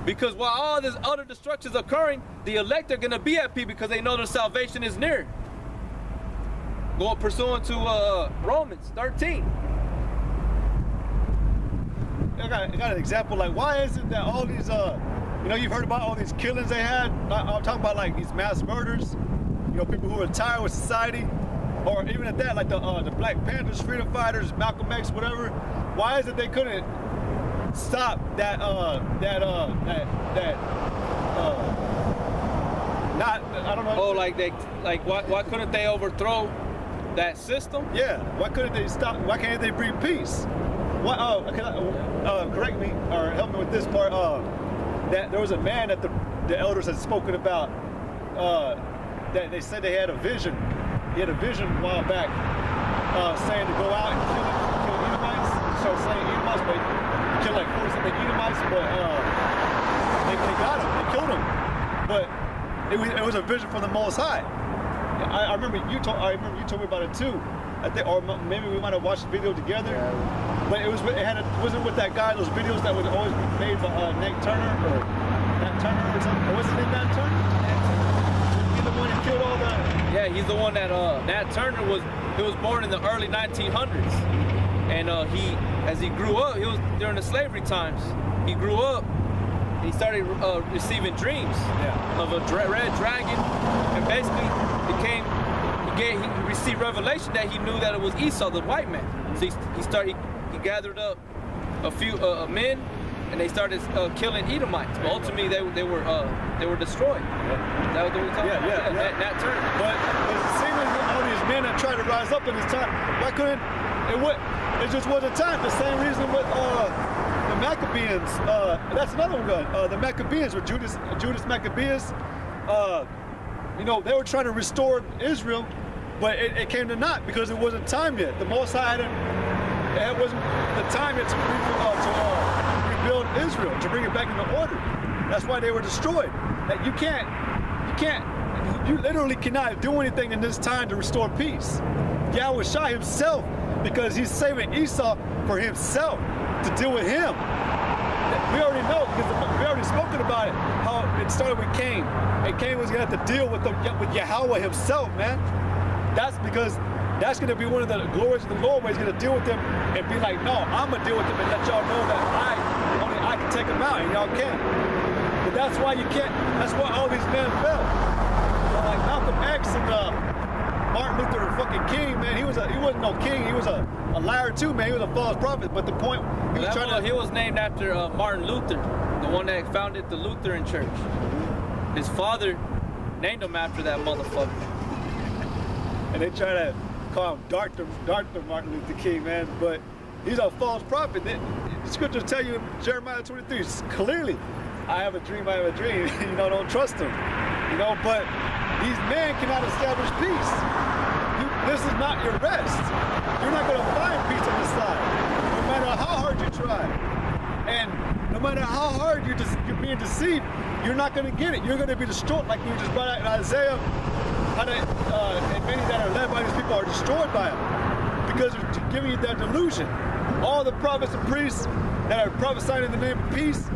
Because while all this utter destruction is occurring, the elect are going to be at peace because they know their salvation is near. Going pursuant to Romans 13. I got an example. Like, why is it that all these, you know, you've heard about all these killings they had? I'm talking about like these mass murders. You know, people who are tired with society, or even at that, like the Black Panthers, freedom fighters, Malcolm X, whatever. Why is it they couldn't stop that? Not, I don't know. Oh, why couldn't they overthrow that system? Yeah. Why couldn't they stop? Why can't they bring peace? What? Correct me or help me with this part. That there was a man that the elders had spoken about. That they said they had a vision. He had a vision a while back, saying to go out and kill Edomites. So saying Edomites, but kill like 40-something Edomites, but they got him. They killed him. But it was a vision from the Most High. I remember you told me about it too. I think, or maybe we might have watched the video together. Yeah. But it wasn't with that guy. Those videos that would always be made by Nate Turner or Nat Turner or something. Or what's his name, Nat Turner? He's the one who killed all the. Yeah, he's the one that Nat Turner was. He was born in the early 1900s, and as he grew up, he was during the slavery times. He grew up. He started receiving dreams of a red dragon, and basically he received revelation that he knew that it was Esau, the white man. So he gathered up a few men, and they started killing Edomites. But ultimately, they were destroyed. That was what we talking about. Yeah. Nat Turner. But it seems like all these men that tried to rise up in this time, why couldn't it? It just wasn't time. The same reason with the Maccabees. That's another one good. The Maccabees, or Judas Maccabeus. You know, they were trying to restore Israel, but it came to naught because it wasn't time yet. The Most High it wasn't the time yet to rebuild Israel, to bring it back into order. That's why they were destroyed. That you literally cannot do anything in this time to restore peace. Yahweh Shai himself, because he's saving Esau for himself, to deal with him. We already know, because we already spoken about it, how it started with Cain. And Cain was going to have to deal with Yahweh himself, man. That's because that's going to be one of the glories of the Lord, where he's going to deal with them and be like, no, I'm going to deal with them and let y'all know that only I can take them out and y'all can't. But that's why you can't, that's why all these men fell. Like Malcolm X and Martin Luther fucking King, man, he wasn't no king, he was a liar too, man. He was a false prophet. But the point, he was named after Martin Luther, the one that founded the Lutheran Church. His father named him after that motherfucker. And they try to call him Dr. Martin Luther King, man, but he's a false prophet. The scriptures tell you in Jeremiah 23, clearly, I have a dream, you know, don't trust him. You know, but these men cannot establish peace. This is not your rest. You're not going to find peace on this side, no matter how hard you try. And no matter how hard you're being deceived, you're not going to get it. You're going to be destroyed, like we just brought out in Isaiah. And many that are led by these people are destroyed by them because they're giving you that delusion. All the prophets and priests that are prophesying in the name of peace,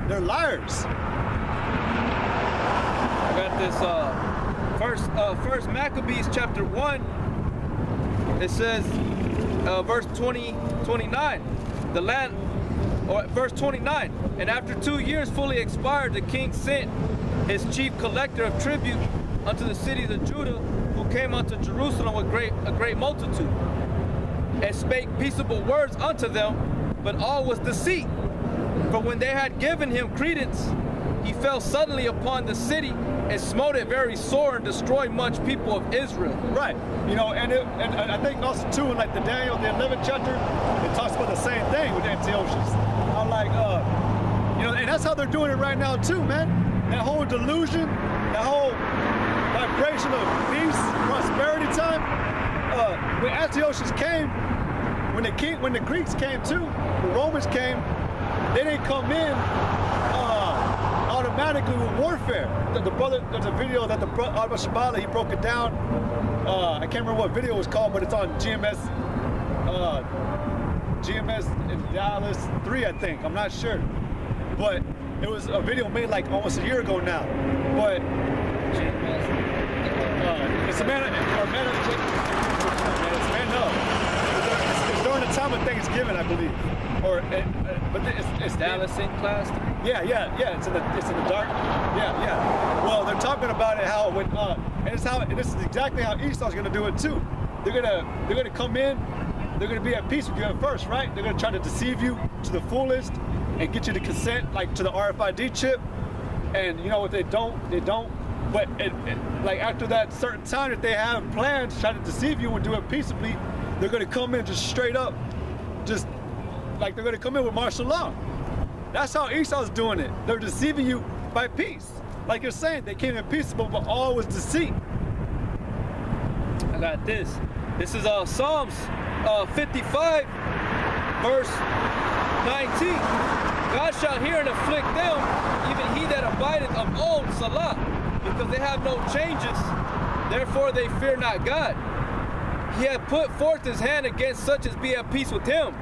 they're liars. I got this first Maccabees chapter 1. It says verse 29. The land, or verse 29. And after 2 years fully expired, the king sent his chief collector of tribute unto the cities of Judah, who came unto Jerusalem with a great multitude, and spake peaceable words unto them, but all was deceit. For when they had given him credence, he fell suddenly upon the city and smote it very sore and destroyed much people of Israel. Right. You know, and I think also too, in like the Daniel, the 11th chapter, it talks about the same thing with Antiochus. I'm like, you know, and that's how they're doing it right now too, man. That whole delusion, that whole vibration of peace, prosperity time. When Antiochus came, when the Greeks came too, the Romans came, they didn't come in automatically with warfare. There's a video that the brother Shabala, he broke it down. I can't remember what video it was called, but it's on GMS in Dallas 3, I think. I'm not sure. But It was a video made like almost a year ago now, but it's a man up. It's during the time of Thanksgiving, I believe, or but it's Dallas in class 3? Yeah. It's in the dark. Yeah. Well, they're talking about it how when and this is exactly how Esau's gonna do it too. They're gonna come in. They're gonna be at peace with you at first, right? They're gonna try to deceive you to the fullest and get you to consent, like to the RFID chip. And you know what? They don't. But like after that certain time that they have planned to try to deceive you and do it peaceably, they're gonna come in just straight up, just like they're gonna come in with martial law. That's how Esau's doing it. They're deceiving you by peace. Like you're saying, they came in peaceable, but all was deceit. I got this. This is Psalms 55, verse 19. God shall hear and afflict them, even he that abideth of old, Salah, because they have no changes, therefore they fear not God. He hath put forth his hand against such as be at peace with him.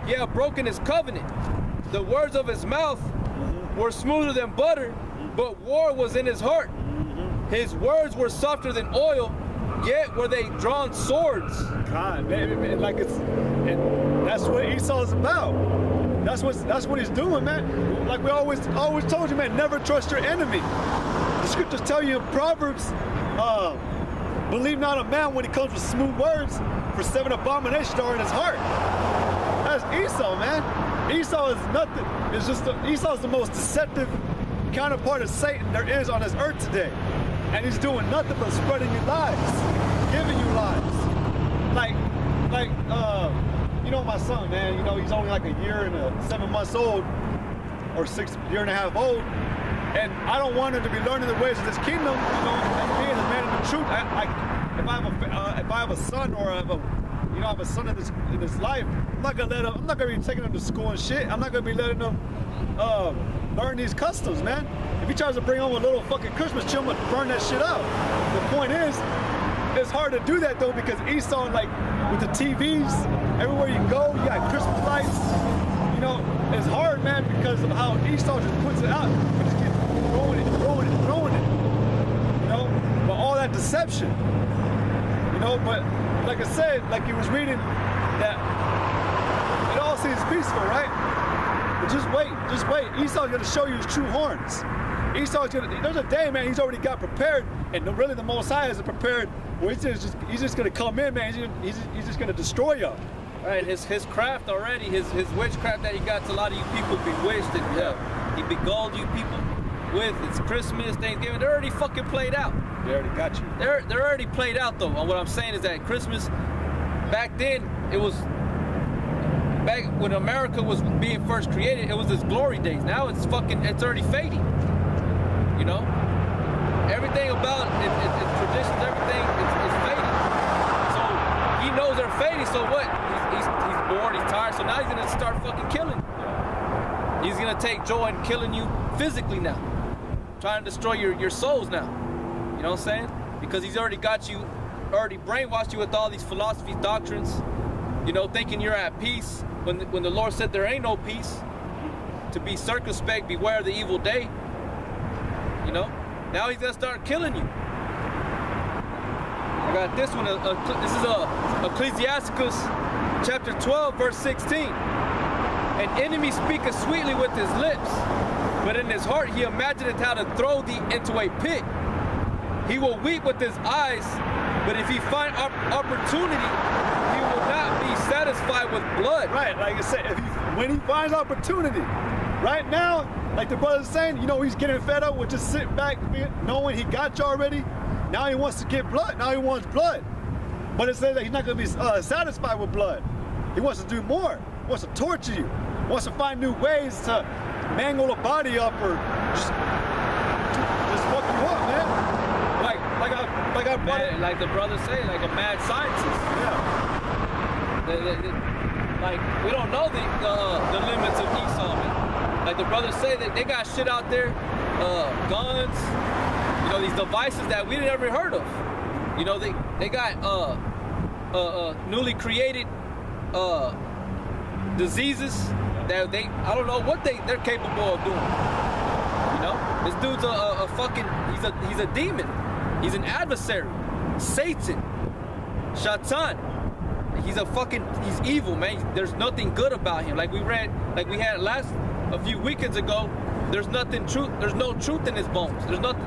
He hath broken his covenant. The words of his mouth were smoother than butter, but war was in his heart. His words were softer than oil, yet were they drawn swords. God, man, like and that's what Esau's about. That's what he's doing, man. Like we always told you, man, never trust your enemy. The scriptures tell you in Proverbs, believe not a man when he comes with smooth words, for 7 abominations are in his heart. That's Esau, man. Esau is nothing. It's just Esau's the most deceptive counterpart of Satan there is on this earth today. And he's doing nothing but spreading you lies, giving you lies. Like, you know my son, man, you know, he's only like a year and 7 months old, or 6 year and a half old. And I don't want him to be learning the ways of this kingdom, you know, and being a man of the truth. If I have a son or I have a son in this life, I'm not gonna be taking him to school and shit. I'm not gonna be letting him learn these customs, man. If he tries to bring home a little fucking Christmas tree, I'm gonna burn that shit out. The point is, it's hard to do that though, because Esau, like with the TVs, everywhere you go, you got Christmas lights. You know, it's hard, man, because of how Esau just puts it out and just keeps throwing it. You know, but all that deception. You know, but like I said, like he was reading that it all seems peaceful, right? But just wait. Esau's gonna show you his true horns. There's a day, man, he's already got prepared, and really the Most High isn't prepared. Well, he's just gonna come in, man. He's just gonna destroy y'all. Right, his craft already, his witchcraft that he got to a lot of you people bewitched, and he beguiled you people with. It's Christmas, Thanksgiving. They're already fucking played out. They already got you. They're already played out though. And what I'm saying is that Christmas, back then, it was back when America was being first created. It was its glory days. Now it's already fading. You know, everything about it's traditions, everything it's fading. So he knows they're fading. So what? He's bored. He's tired. So now he's gonna start fucking killing. He's gonna take joy in killing you physically now, trying to destroy your souls now. You know what I'm saying? Because he's already got you, already brainwashed you with all these philosophies, doctrines. You know, thinking you're at peace when the Lord said there ain't no peace. To be circumspect, beware of the evil day. You know, now he's gonna start killing you. I got this one. This is Ecclesiasticus chapter 12, verse 16. An enemy speaketh sweetly with his lips, but in his heart he imagineth how to throw thee into a pit. He will weep with his eyes, but if he find opportunity, he will not be satisfied with blood. Right, like I said, when he finds opportunity, right now, like the brother's saying, you know, he's getting fed up with just sitting back, knowing he got you already. Now he wants to get blood. Now he wants blood. But it says that he's not going to be satisfied with blood. He wants to do more. He wants to torture you. He wants to find new ways to mangle a body up or just fuck you up, man. Like the brother say, like a mad scientist. Yeah. Like we don't know the limits of Esau, man. Like the brothers say that they got shit out there, guns, you know, these devices that we never heard of. You know, they got newly created diseases that I don't know what they're capable of doing. This dude's a fucking, he's a demon. He's an adversary. Satan. Shaitan. He's evil, man. There's nothing good about him. Like we had a few weekends ago, there's no truth in his bones. There's nothing,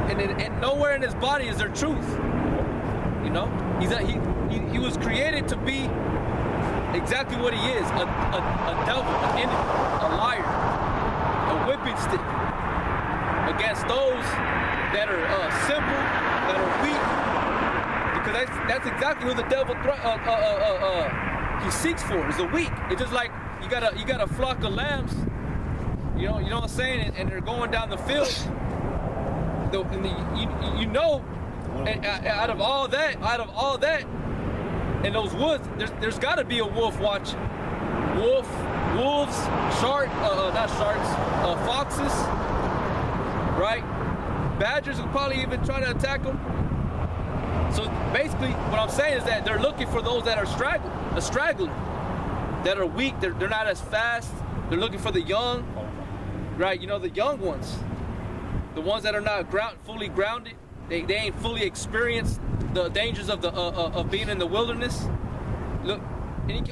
and nowhere in his body is there truth. You know? He was created to be exactly what he is, a devil, an enemy, a liar, a whipping stick against those that are simple, that are weak, because that's exactly who the devil he seeks for, is the weak. It's just like you got a flock of lambs, you know what I'm saying, and they're going down the field. Out of all that, in those woods, there's got to be a wolf watching. Wolves, foxes, right? Badgers will probably even try to attack them. So basically, what I'm saying is that they're looking for those that are straggler, that are weak. They're not as fast. They're looking for the young, right? You know, the young ones, the ones that are not fully grounded. They ain't fully experienced the dangers of being in the wilderness. Look,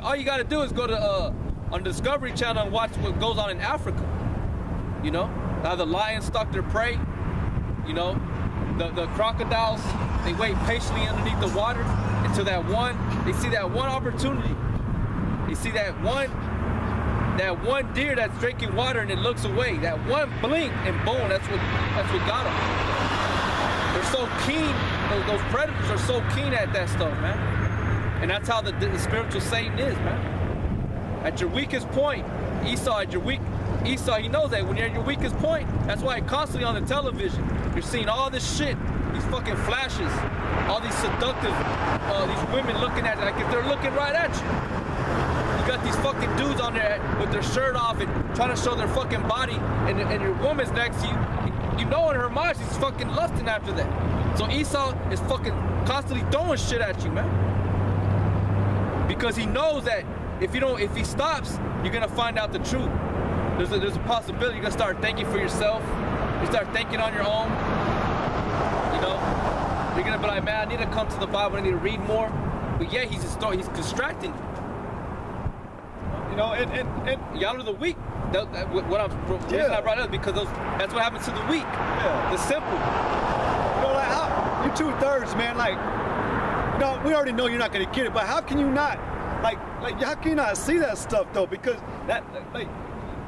all you got to do is go to on the Discovery Channel and watch what goes on in Africa. You know, how the lions stalk their prey. You know, the crocodiles, they wait patiently underneath the water until they see that one opportunity. They see that one deer that's drinking water and it looks away. That one blink and boom, that's what got them. They're so keen, those predators are so keen at that stuff, man. And that's how the spiritual Satan is, man. At your weakest point, Esau, he knows that when you're at your weakest point, that's why constantly on the television, you're seeing all this shit, these fucking flashes, all these seductive, these women looking at it like if they're looking right at you. You got these fucking dudes on there with their shirt off and trying to show their fucking body, and your woman's next to you. You know in her mind she's fucking lusting after that. So Esau is fucking constantly throwing shit at you, man. Because he knows that if he stops, you're gonna find out the truth. There's a possibility you're gonna start thinking for yourself. You start thinking on your own. You know, you're gonna be like, man, I need to come to the Bible. I need to read more. But yeah, he's distracting you. You know, and y'all are the weak. The reason I brought it up because that's what happens to the weak. Yeah. The simple. You know, like how you 2/3, man. Like, you know, we already know you're not gonna get it, but how can you not? Like, how can you not see that stuff though? Because like,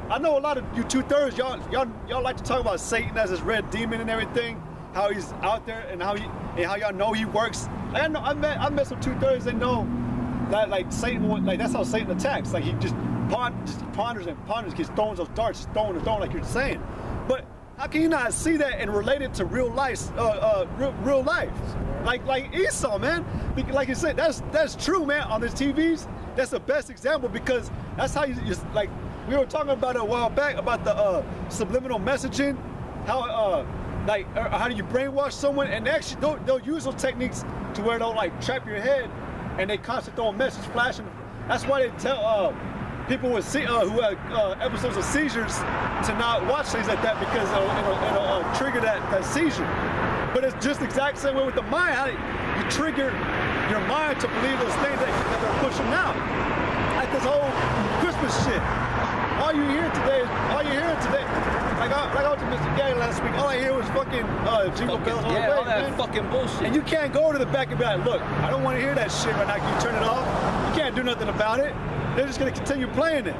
I know a lot of you 2/3, y'all like to talk about Satan as this red demon and everything, how he's out there and how y'all know he works. Like I met some 2/3 that know that like Satan, like that's how Satan attacks. Like he just ponders, gets thrown those darts, throwing like you're saying. But how can you not see that and relate it to real life? Real life, like Esau, man. Like you said, that's true, man. On the TVs, that's the best example because that's how you just like we were talking about it a while back about the subliminal messaging, how how do you brainwash someone, and actually they'll use those techniques to where they'll like trap your head, and they constantly throw a message flashing. That's why they tell people with who have episodes of seizures to not watch things like that because it'll trigger that seizure. But it's just the exact same way with the mind. How you trigger your mind to believe those things that they're pushing out. Like this whole Christmas shit. All you hear today, like I went to Mr. Gay last week, all I hear was fucking jingle bells on the way, all that man. fucking bullshit. And you can't go to the back and be like, look, I don't want to hear that shit right now. Can you turn it off? You can't do nothing about it. They're just gonna continue playing it.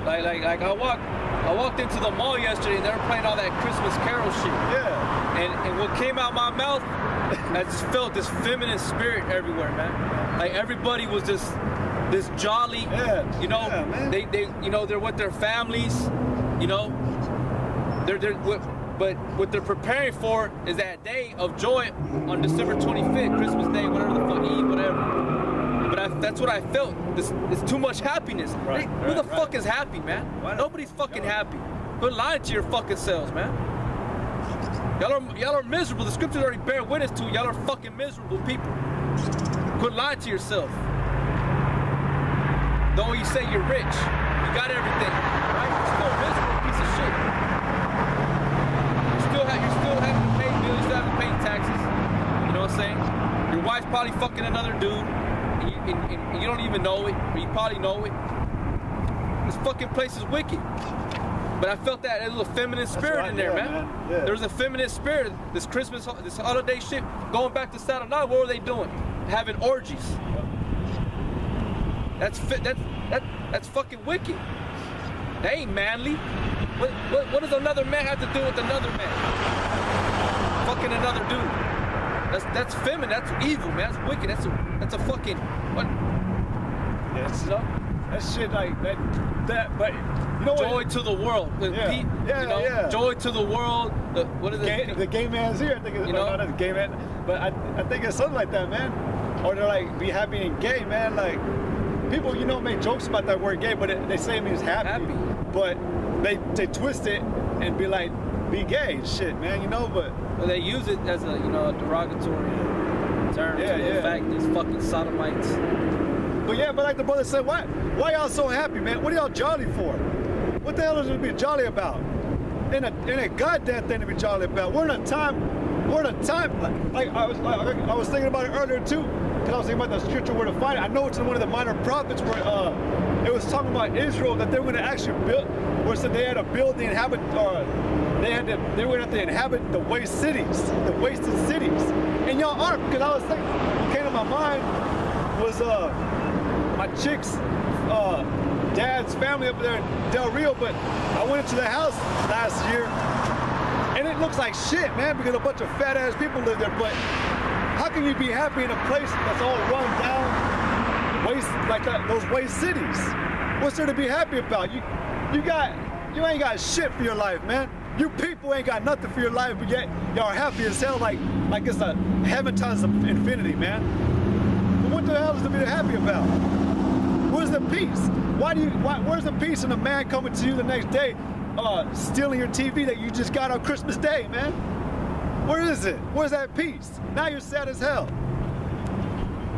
Like I walked into the mall yesterday and they were playing all that Christmas Carol shit. Yeah. And what came out my mouth, I just felt this feminine spirit everywhere, man. Like everybody was just this jolly. Yeah. You know, yeah, man. they you know, they're with their families. You know, but what they're preparing for is that day of joy on December 25th, Christmas Day, whatever the fuck, Eve, whatever. But that's what I felt. It's too much happiness. Who the fuck is happy, man? Nobody's fucking happy. Quit lying to your fucking selves, man. Y'all are miserable. The scriptures already bear witness to y'all are fucking miserable people. Quit lying to yourself. Though you say you're rich, you got everything, right? You're still a miserable piece of shit. You still probably fucking another dude, and you don't even know it, or you probably know it. This fucking place is wicked. But I felt that little feminine spirit in there, man. Yeah. There was a feminine spirit. This Christmas, this holiday shit, going back to Saturday night, what were they doing? Having orgies. That's fucking wicked. That ain't manly. What does another man have to do with another man? Fucking another dude. That's feminine. That's evil, man. That's wicked. That's a fucking what? Yes. You know? That shit like that. But you know joy what? To the world. Yeah. Joy to the world. What is it? The gay man's here. I think it's not the gay man, but I think it's something like that, man. Or they're like be happy and gay, man. Like people, make jokes about that word gay, but they say it means happy. But they twist it and be like, be gay, shit, man. But they use it as a a derogatory term to the fact these fucking sodomites. But like the brother said, why y'all so happy, man? What are y'all jolly for? What the hell is it to be jolly about? In a goddamn thing to be jolly about. We're in a time, like I was thinking about it earlier too, because I was thinking about the scripture where to find it. I know it's in one of the minor prophets where it was talking about Israel, that they were going to actually build, where it said they had to build the they were going to have to inhabit the wasted cities. And y'all aren't, because I was thinking, what came to my mind was my chick's dad's family up there in Del Rio, but I went into the house last year and it looks like shit, man, because a bunch of fat ass people live there. But how can you be happy in a place that's all run down, like those waste cities? What's there to be happy about? You ain't got shit for your life, man. You people ain't got nothing for your life, but yet y'all are happy as hell, like it's a heaven times infinity, man. What the hell is to be happy about? Where's the peace? Where's the peace in a man coming to you the next day, stealing your TV that you just got on Christmas Day, man? Where is it? Where's that peace? Now you're sad as hell.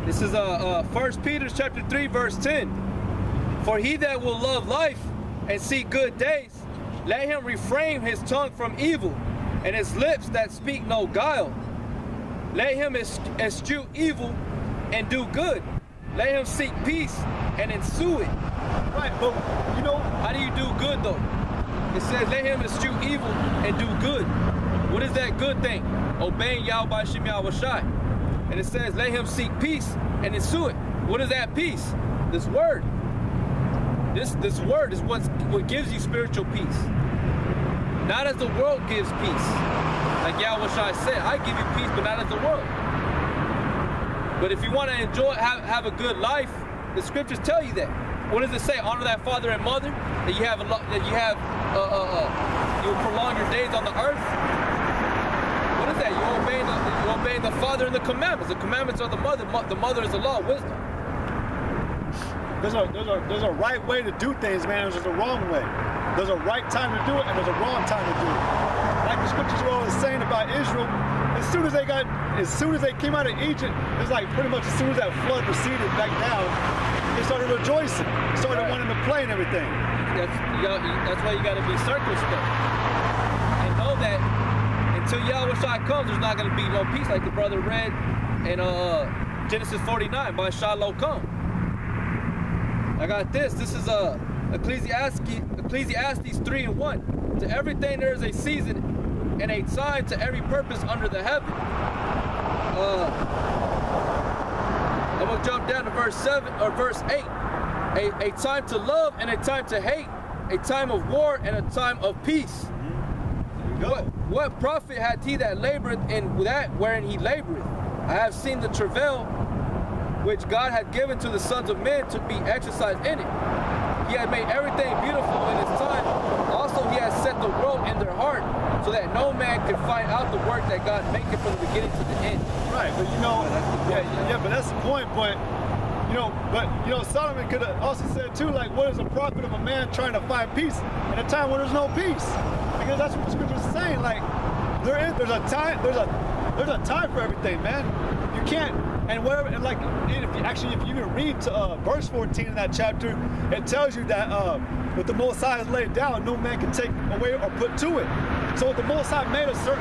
This is 1 Peter chapter 3, verse 10. For he that will love life and see good days, let him refrain his tongue from evil, and his lips that speak no guile. Let him eschew evil and do good. Let him seek peace and ensue it. Right, but how do you do good though? It says let him eschew evil and do good. What is that good thing? Obeying Yahweh Shem Yahweh Shai. And it says let him seek peace and ensue it. What is that peace? This word. This word is what gives you spiritual peace. Not as the world gives peace. Like Yahweh Shai said, I give you peace, but not as the world. But if you want to enjoy, have a good life, the scriptures tell you that. What does it say? Honor that father and mother. That you will prolong your days on the earth. What is that? You're obeying the father and the commandments. The commandments are the mother. The mother is the law of wisdom. There's a right way to do things, man. There's a wrong way. There's a right time to do it, and there's a wrong time to do it. Like the scriptures were always saying about Israel. As soon as they came out of Egypt, it's like pretty much as soon as that flood receded back down, they started rejoicing, started wanting to play and everything. That's why you got to be circumspect and know that until Yahweh Shai comes, there's not going to be no peace, like the brother read in Genesis 49. By Shiloh come. I got this. This is Ecclesiastes 3:1. To everything there is a season and a time to every purpose under the heaven. I'm gonna jump down to verse 7 or verse 8. A time to love and a time to hate, a time of war and a time of peace. What profit had he that laboreth in that wherein he laboreth? I have seen the travail which God had given to the sons of men to be exercised in it. He had made everything beautiful in his time. Also he has set the world in their heart, so that no man can find out the work that God maketh from the beginning to the end. Right, but but that's the point. But Solomon could have also said too, like, what is the profit of a man trying to find peace in a time when there's no peace? Because that's what the scripture is saying. Like, there's a time for everything, man. You can't. And whatever, and like, if you even read to verse 14 in that chapter, it tells you that what the Most High has laid down, no man can take away or put to it. So the Most High made a certain